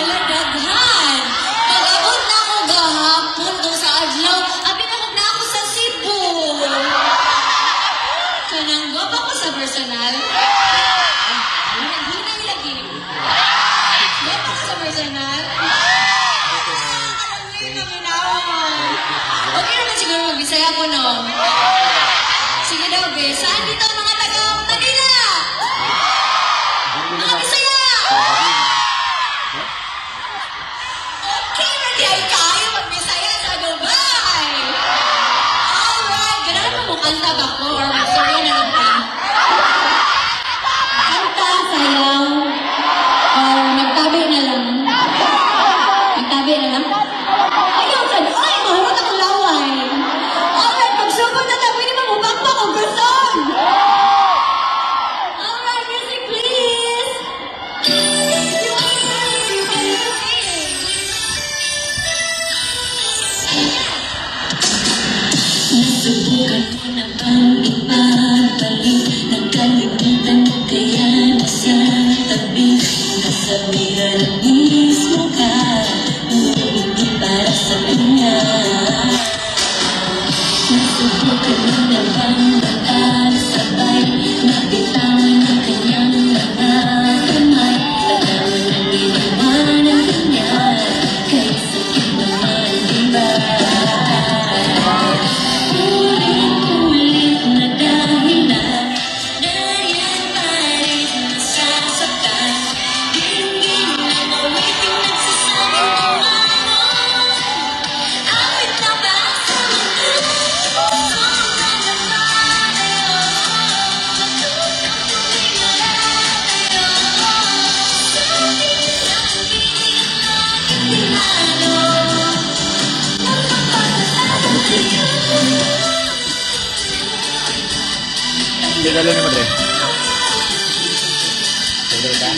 Hala, daghan. Pag-abot na ako gahapon doon sa adlaw, abinahog na ako sa Cebu. Kananggap ako sa personal. Hinay lagi. Gap ako sa personal. Alam mo yung kaminawan. Okay naman siguro mag-Bisaya ko, no? Sige daw, be. Saan dito mga taga-Manila? Mga Bisaya! Okay, ready ay kayo mag-Bisaya sa Dubai! Alright, gano'n mo kanta ba ko? Or sorry na lang pa? Kanta, sayaw. Or magtabi na lang. Magtabi na lang? Ayaw, sa ay, mahurot ako laway. Alright, magsubod na tayo. Pwede mamubakbak o person. Alright, music please. Nasubukan mo na bang ibabalik? Nagkalimutan mo kaya nasa tabi. Nasabihan mismo ka, ngunit di para sa kanya. Nasubukan mo na bang magkasabay? Nabitawan ang kanyang mga kamay. Pagkaman ang ginawa ng kanya, kahit sakit naman, diba? Ulit-ulit na dahilan, dahil pa rin nasasaktan. Dingin lang awiting nagsasabing tumanon. Awit na ba sa mundo? Sobra na ba tayo? Matutang tumigil na tayo. Sulit lang bilang itinalo. Magpapatalo tayo. Hindi dalo ni Madre. Sige ka.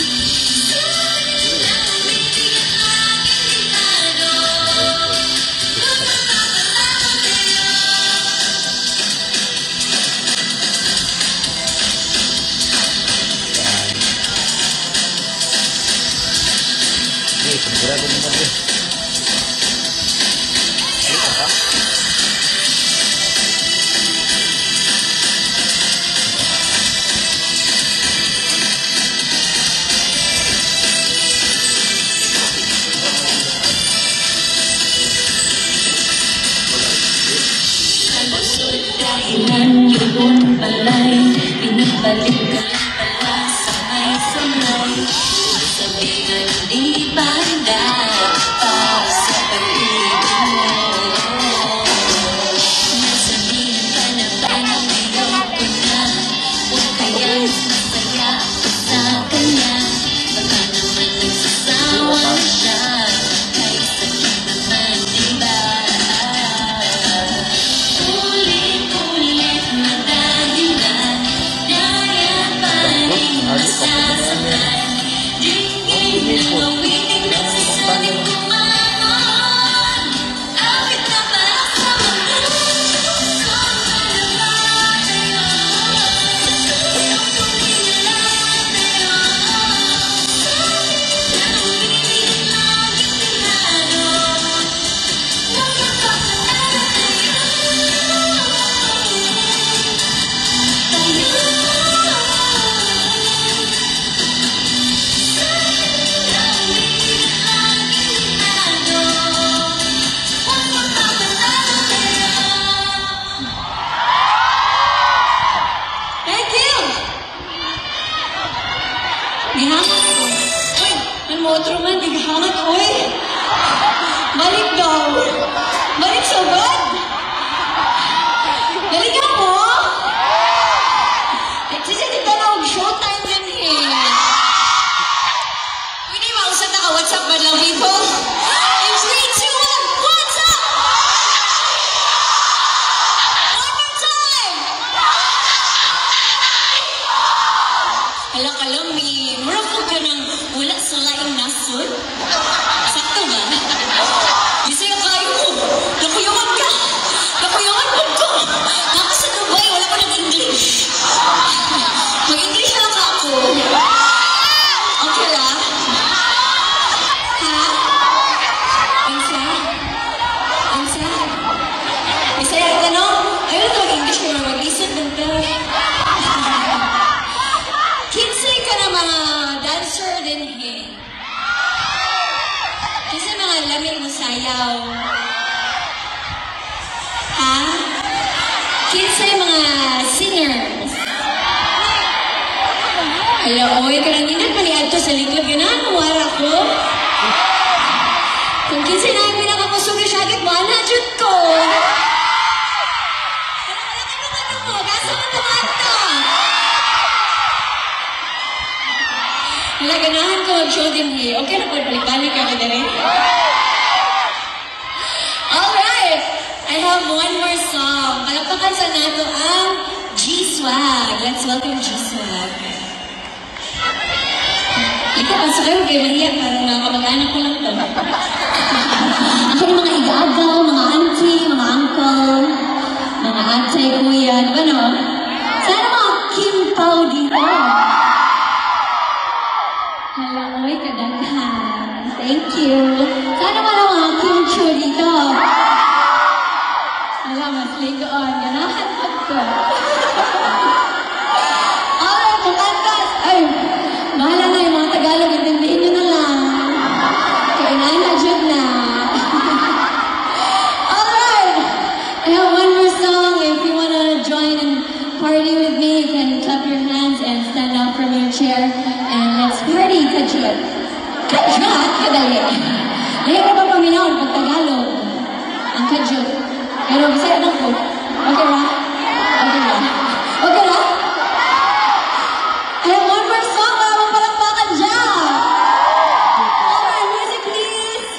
Hey, sigurado ni Madre. Ano ka? Dahilan yun pala'y pinabalik ka lang pala sa may samay. Sabihan di banda para sa pag-ibig mo. Nasabihan ka na ba na ayoko na? O kaya masaya ka sa kanya? Baka naman nagsasawa na siya, kahit sakit naman, diba? Ulit-ulit na dahilan, dahil pa rin nasasaktan. Dingin ng awiting nagsasabing tumanon. Awit na ba sa mundo? Sobra na ba tayo? Matutang tumigil na tayo. Sulit lang bilang itinalo. Magpapatalo tayo. Thank you! Gihangat ko. Uy, ang motro man, gihangat ko eh. Balik daw. Balik sa bad. Balik ako. Nagsisitita na og showtime din eh. Pwede mausap na ka WhatsApp ba lang people? In 3, 2, 1, what's up? One more time! Hala ka lang, may murafog ka ng wala sa laing nasod. Sakto ba? Bisaya kayo ko. Nakuyawan ka. Nakuyawan mo ko. Tapos sa Dubai, wala pa nag-English. Mag-English na lang ako. Okay lang? Ha? lami mo sayaw? Ha? Kinsay mga singers? Hello, oy, karang ingat pa ni Adto sa likod. Ganahan mo, wara ko? Kung kinsay na yung pinakamusugi siya, agad mo, anadjud ko. Ano mo? Gasa mo naman to. Wala, ganahan ko mag-show din eh. Okay na po, balik-balik ka na rin. Alright! I have one more song. Palakpakan sa nato ang G-Swag. Let's welcome G-Swag. Ito, pasok kayo kayo mahiya. Parang mga kamag-anak ko lang to. Ako yung mga igaagaw, mga auntie, mga uncle, mga ate, kuya, diba no? Sana mga Kim Pao dito. Hello, oy, kadaghan. Thank you. Sana mga Kim Cho dito. Wala, mas ligoon. Ganahan ko to. Alright, kumantas. Ay, bahala na yung mga Tagalog. Intindihin nyo na lang. Kainan na dyan na. Alright. I have one more song. If you want to join and party with me, you can clap your hands and stand up from your chair. And let's party, kajut. Kajut? Kadali. Lahi ka pa paminahon pag Tagalog. Ang kajut. Pero bisaya lang po. Okay ba? Okay ba? Okay ba? I have one more song. Wala mong palakpakan dyan. Alright, music please.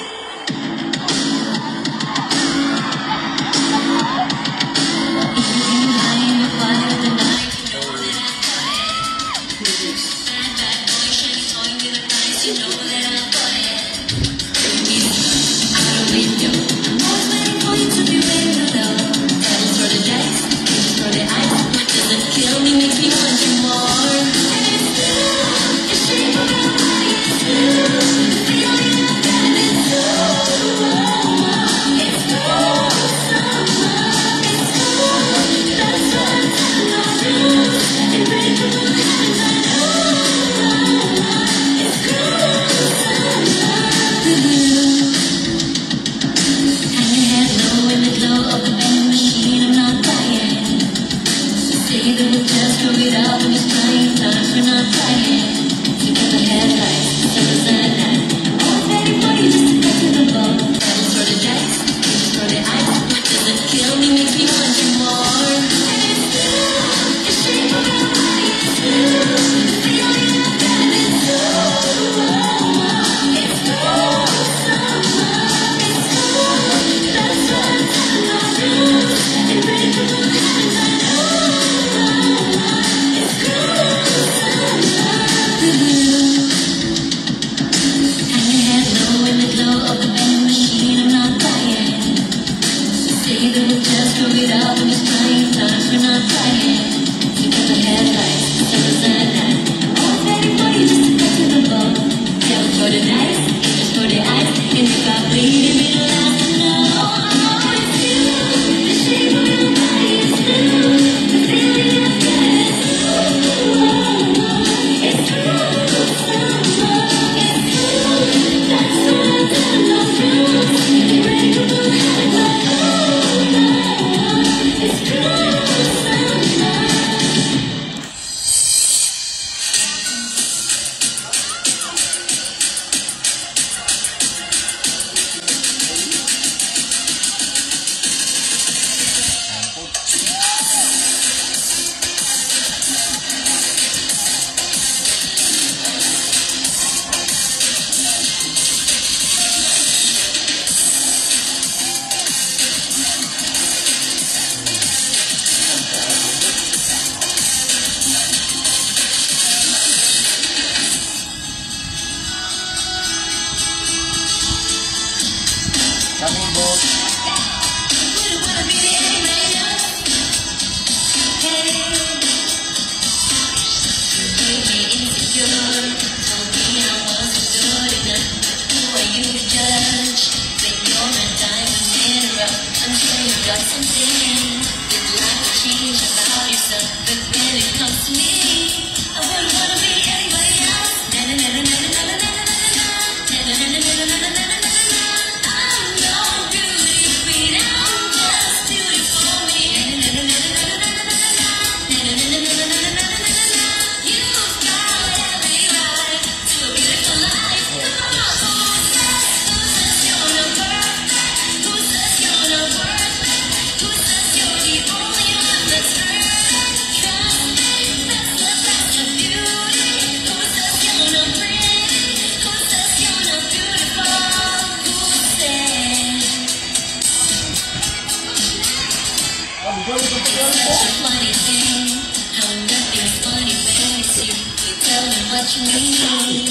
such a funny thing. How nothing's funny makes you. You tell me what you mean.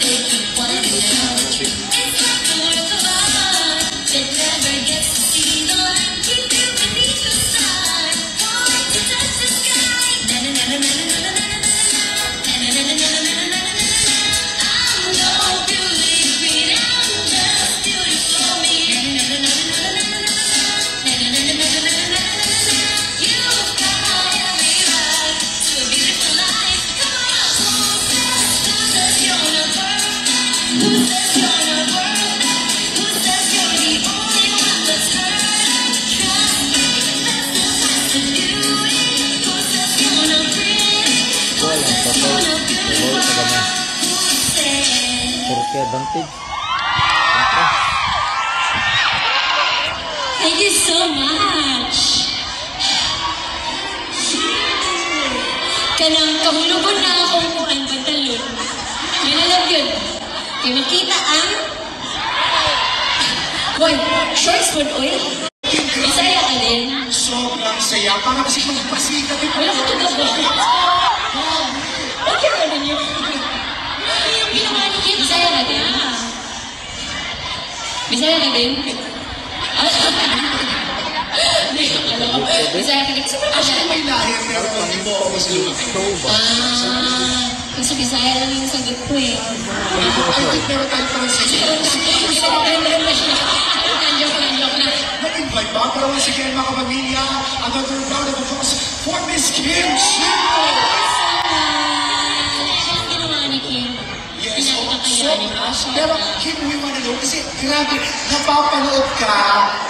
They keep finding out. It's like the work of art that never gets to see the light you do beneath the sun. Want to touch the sky. Na na na na na na na na na na. Na na na na na na na na na. I'm no beauty queen. I'm just beautiful me. Na na na na na na na na na. Na na na na na na na na na. You've got every right to a beautiful life. Come on, who says you're not perfect? Who says you're not worth it? Who says you're the only one that's hurt? Trust me, that's the price of beauty. Who says you're not pretty? Who says you're not beautiful? Who says? Porque advantage. Thank you so much. Kanang kahulugan na akong kuan pantalon. Yun na lang yun. Kaya makita ang... Boy, shorts food oil. Masaya ka din. Sobrang saya. Para kasi magpasikat. Wala ko ito ba? Okay ba din yun? Yung ginawa ni Kim. Masaya ka din. Masaya ka din. Bisaya ka din. Siyempre Kasi may lahir pero hindi mo ako kasi Bisaya lang yung sagot ko eh. I think meron tayong transition. Joke na. Nag-invite ba? Pero once again, mga kapamilya, another round of applause for Miss Kim Chico! Ang ginawa ni Kim. Yes, Pinakakayanin ko siya. pero Kim, we wanna know, kasi grabe, napapanood ka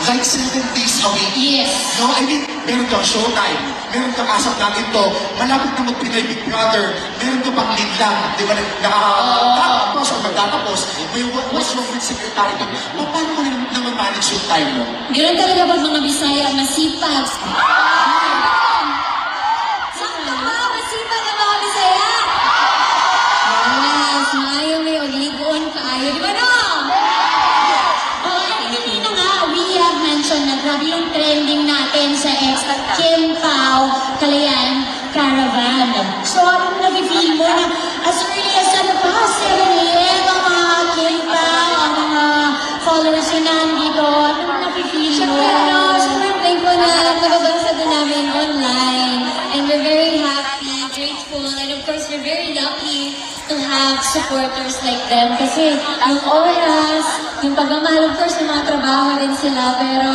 like 7 days a week. Yes. No, I mean, meron kang showtime, meron kang asap natin to, malapit na mag-Pinoy Big Brother, meron ka pang lead lang, di ba, nakakapos o magtatapos, may what's wrong with secretary to. Paano mo naman manage yung time mo? Ganun talaga pag mga Bisaya, masipag. Sakto ba? Masipag ang mga Bisaya? Yes, maayo may oligon, kaayo. Di ba no? Oh, hindi na nga, we have mentioned na grabe yung trending natin sa Kim Pao Kalayan Caravan. So, anong nafe-feel mo na as early as ano pa, 7 a.m. ang mga Kim Pao, ang mga followers yun nandito, anong nafe-feel mo? Siyempre thankful na nababasa din namin online. And we're very happy, grateful, and of course, we're very lucky to have supporters like them. Kasi yung oras, yung pagmamahal, of course, ng mga trabaho din sila, pero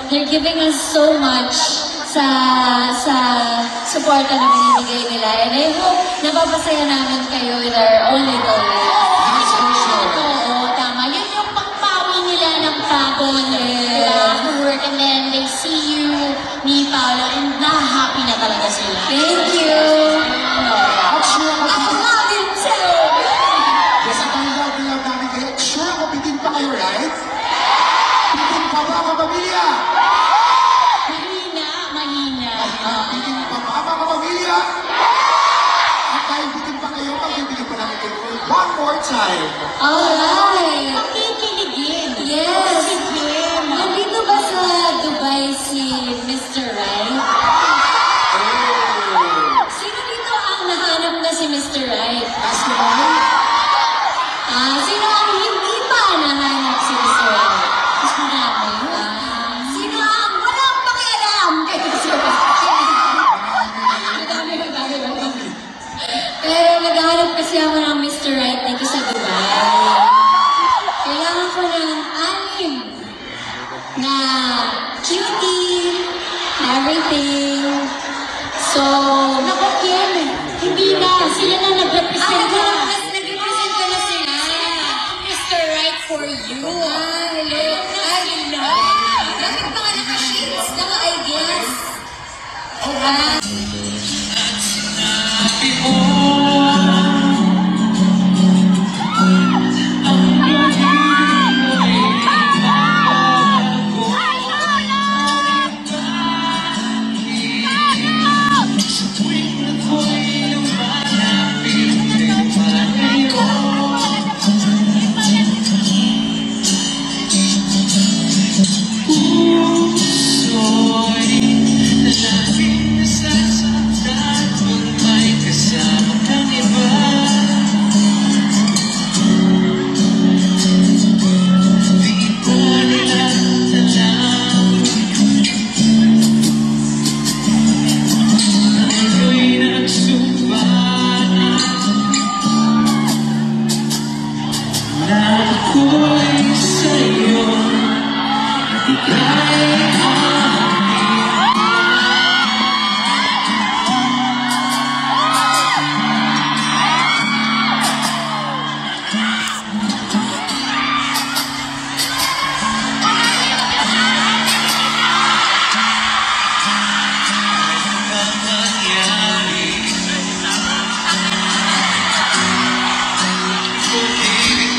they're giving us so much sa suporta na binibigay nila. And I hope napapasaya namin kayo with our own little life. That's for sure. Oo, tama. Yun yung pagpawi nila ng pagod after work, and then they see you, me, Paolo, and na-happy na talaga sila. Thank you! At sure ako, Ako nga din sa'yo! yes, at ang love namin kayo, sure ako, bitin pa kayo, right? Bitin pa ba, kapamilya? Mahina. Bitin pa ba, mga kapamilya? At dahil bitin pa kayo, pagbibigyan pa namin kayo one more time. Alright! Pakikiligin. Yes! Nandito ba sa Dubai si Mr. Right? Sino dito ang nahanap na si Mr. Right? Ask the moment. Sino ang hindi pa nahanap si Mr. Right? Gusto namin. Sino ang walang pakialam kay Mr. Right? Pero naghahanap kasi ako ng Mr. Right dito sa Dubai. Kailangan ko ng 6 na cutie, everything. So, naku, Kim, hindi na. Sila na nag-represent ka. Nag-represent ka na sila. Mr. Right for you. Hello. Hello. Bakit pa nga naka-shades? Naka-ideas? Sorry, ako'y sa'yo, ika'y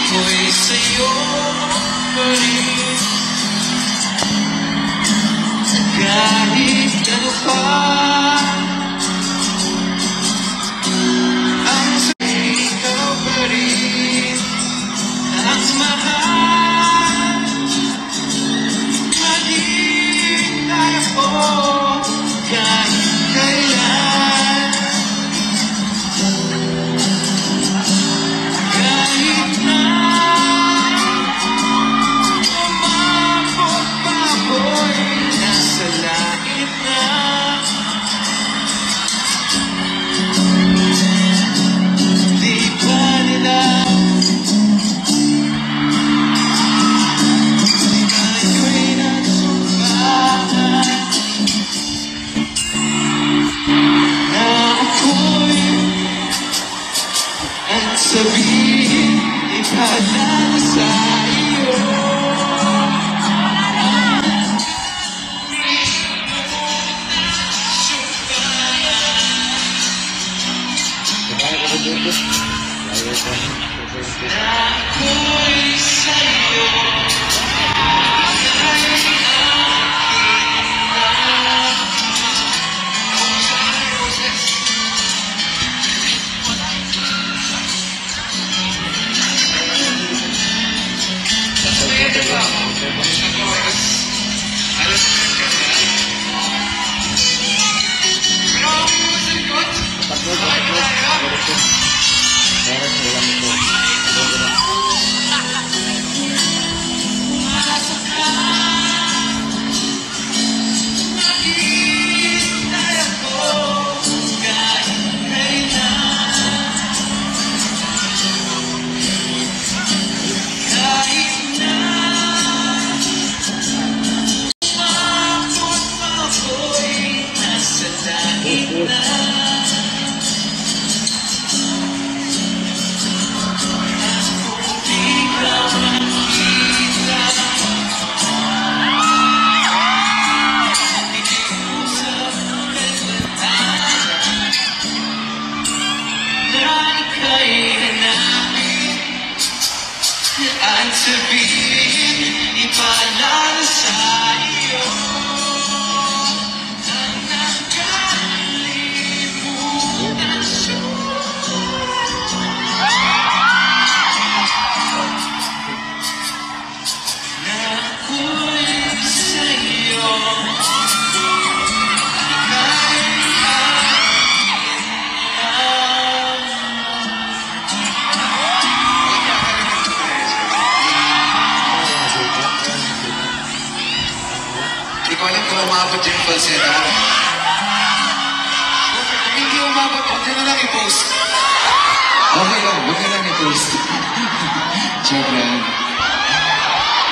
ako'y sa'yo pa rin. Kahit ano pa ang sa'yo, ikaw pa rin ang mahal. Maghintay ako kahit kailan. Kahit na umabot pa ako'y nasa langit na. Di ba nila tayo'y nasumbahan na ako'y ang sabihin ipaalala sa iyo. Na ako'y sa'yo, naghihintay ako kahit kailan. Kahit na umabot pa ako'y nasa langit na. Kung di ka makita, iniusap na ika'y hanapin. Ang sabihin, ipaalala sa iyo ang nakalimutan siya. Na ako'y sa'yo, ika'y Hindi ko alam kung umabot yung falsetto mo. Kung hindi umabot, huwag nyo na lang i-post. Okay lang, huwag nyo lang i-post. Joke lang.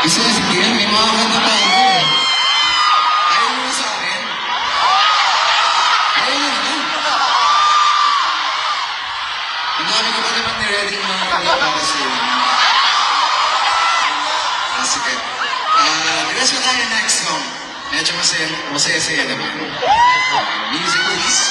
Kasi sige, may mga kanta pa ako eh. Ayaw mo sa akin? Ayaw mo na. Ang dami ko pa naman ni-ready ng mga kanta para sa'yo. Sige. Diretso na tayo next song. Medyo masaya-saya naman. Music please.